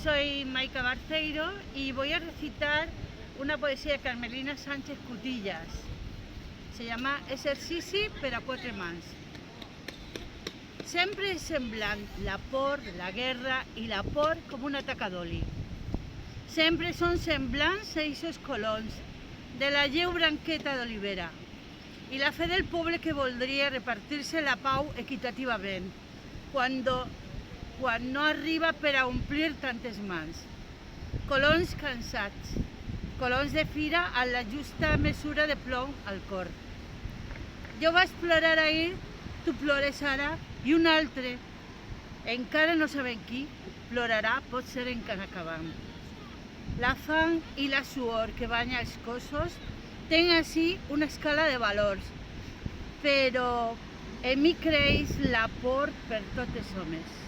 soy Maica Barceiro y voy a recitar una poesía de Carmelina Sánchez Cutillas. Se llama Exercici per a quatre mans. Sempre és semblant la por, la guerra i la por com una taca d'oli. Sempre són semblants eixos colons de la lleu branqueta d'olivera i la fe del poble que voldria repartir-se la pau equitativament quan no arriba per a omplir tantes mans. Colons cansats, colons de fira amb la justa mesura de plom al cor. Jo vaig plorar ahir, tu plores ara, i un altre, encara no sabem qui, plorarà potser encara acabant. La fam i la suor que banya els cossos tenen així una escala de valors, però en mi creix la por per tots els homes.